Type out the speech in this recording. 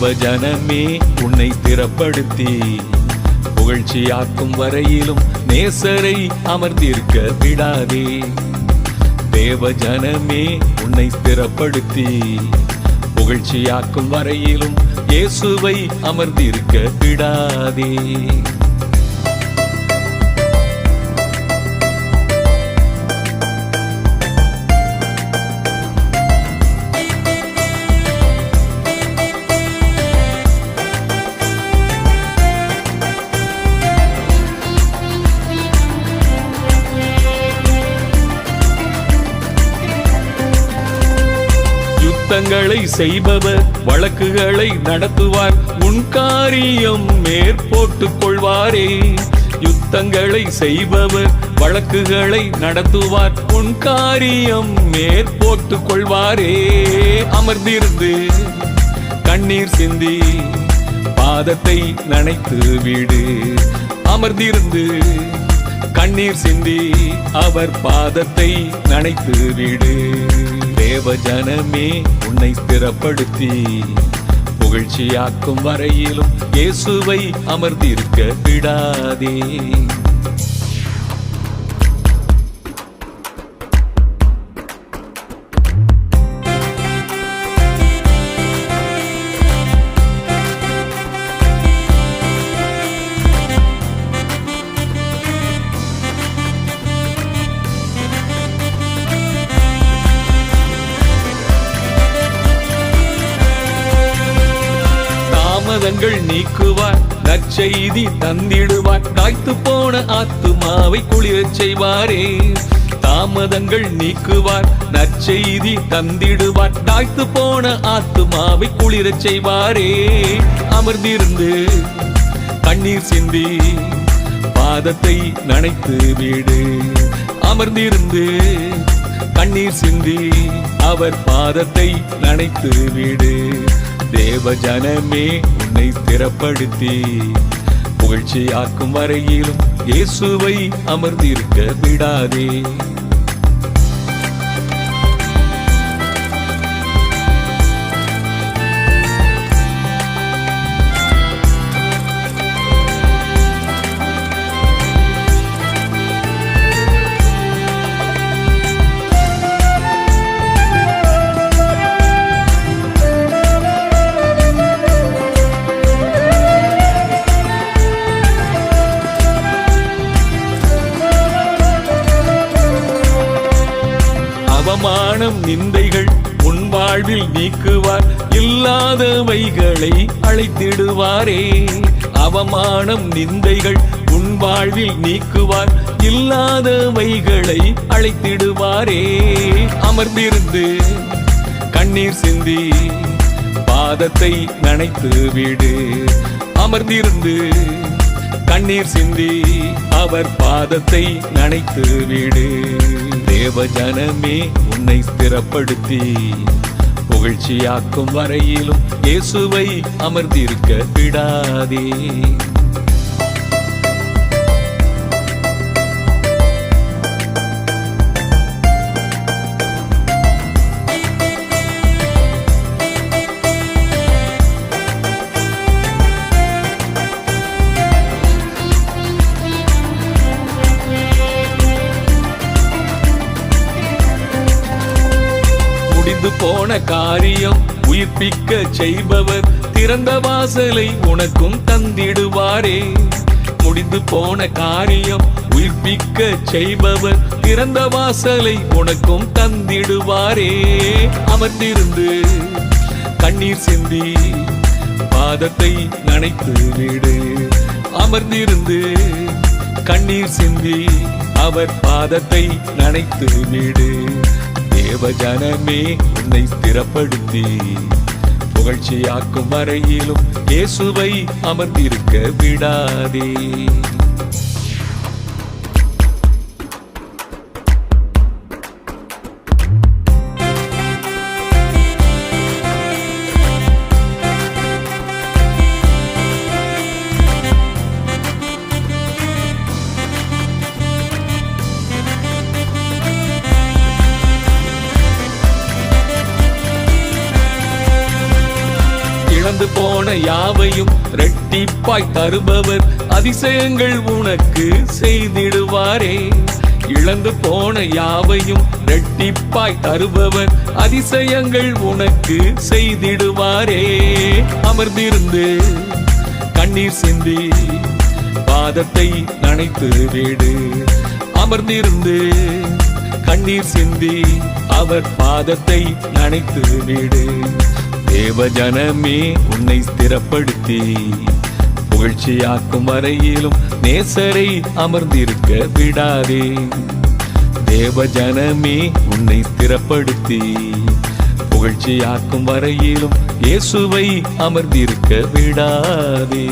தேவ ஜனமே உன்னை ஸ்திரப்படுத்தி புகழ்ச்சியாக்கும் வரையிலும் நேசரை அமர்ந்திருக்க விடாதே. தேவ ஜனமே உன்னை ஸ்திரப்படுத்தி புகழ்ச்சியாக்கும் வரையிலும் இயேசுவை அமர்ந்திருக்க விடாதே. யுத்தங்களை செய்பவர் வழக்குகளை நடத்துவார், உன் காரியம் மேற்போட்டுக் கொள்வாரே. யுத்தங்களை செய்பவர் வழக்குகளை நடத்துவார், உன் காரியம் மேற்போட்டுக் கொள்வாரே. அமர்ந்திருந்து கண்ணீர் சிந்தி பாதத்தை நனைத்து விடு. அமர்ந்திருந்து கண்ணீர் சிந்தி அவர் பாதத்தை நனைத்து விடு. தேவ ஜனமே உன்னை ஸ்திரப்படுத்தி புகழ்ச்சியாக்கும் வரையிலும் இயேசுவை அமர்ந்திருக்க விடாதே. தாமதங்கள் நீக்குவார், நற்செய்தி தந்திடுவார், காய்த்து போன ஆத்துமாவை குளிரச் செய்வாரே. தாமதங்கள் நீக்குவார், நற்செய்தி தந்திடுவார், காய்த்து போன ஆத்துமாவை குளிரச் செய்வாரே. அமர்ந்திருந்து கண்ணீர் சிந்தி பாதத்தை நனைத்து விடு. அமர்ந்திருந்து கண்ணீர் சிந்தி அவர் பாதத்தை நனைத்து விடு. தேவ ஜனமே உன்னை ஸ்திரப்படுத்தி புகழ்ச்சியாக்கும் வரையிலும் இயேசுவை அமர்ந்திருக்க விடாதே. அவமானம் நிந்தைகள் உன் வாழ்வில் நீக்குவார், இல்லாதவைகளை அழைத்திடுவாரே. அவமானம் நிந்தைகள் உன் வாழ்வில் நீக்குவார், இல்லாதவைகளை அழைத்திடுவாரே. அமர்ந்திருந்து கண்ணீர் சிந்தி பாதத்தை நனைத்து விடு. அமர்ந்திருந்து கண்ணீர் சிந்தி அவர் பாதத்தை நனைத்து விடு. தேவ ஜனமே உன்னை ஸ்திரப்படுத்தி புகழ்ச்சியாக்கும் வரையிலும் இயேசுவை அமர்ந்திருக்க விடாதே. போன காரியம் உயிர்ப்பிக்க செய்பவர், திறந்த வாசலை உனக்கும் தந்திடுவாரே. முடிந்து போன காரியம் உயிர்ப்பிக்க செய்பவர், திறந்த வாசலை உனக்கும் தந்திடுவாரே. அமர்ந்திருந்து கண்ணீர் சிந்தி பாதத்தை நனைத்து விடு. அமர்ந்திருந்து கண்ணீர் சிந்தி அவர் பாதத்தை நனைத்து விடு. தேவ ஜனமே உன்னை ஸ்திரப்படுத்தி புகழ்ச்சியாக்கும் வரையிலும் இயேசுவை அமர்ந்திருக்க விடாதே. போன போன யாவையும் இரட்டிப்பாய் தருபவர் அதிசயங்கள் உனக்கு செய்திடுவாரே. இழந்து போன யாவையும் இரட்டிப்பாய் தருபவர் அதிசயங்கள் உனக்கு செய்திடுவாரே. அமர்ந்திருந்து கண்ணீர் சிந்தி பாதத்தை நனைத்து விடு. அமர்ந்திருந்து கண்ணீர் சிந்தி அவர் பாதத்தை நனைத்து விடு. தேவஜனமே உன்னை ஸ்திரப்படுத்தி புகழ்ச்சியாக்கும் வரையிலும் நேசரை அமர்ந்திருக்க விடாதே. தேவஜனமே உன்னை ஸ்திரப்படுத்தி புகழ்ச்சியாக்கும் வரையிலும் இயேசுவை அமர்ந்திருக்க விடாதே.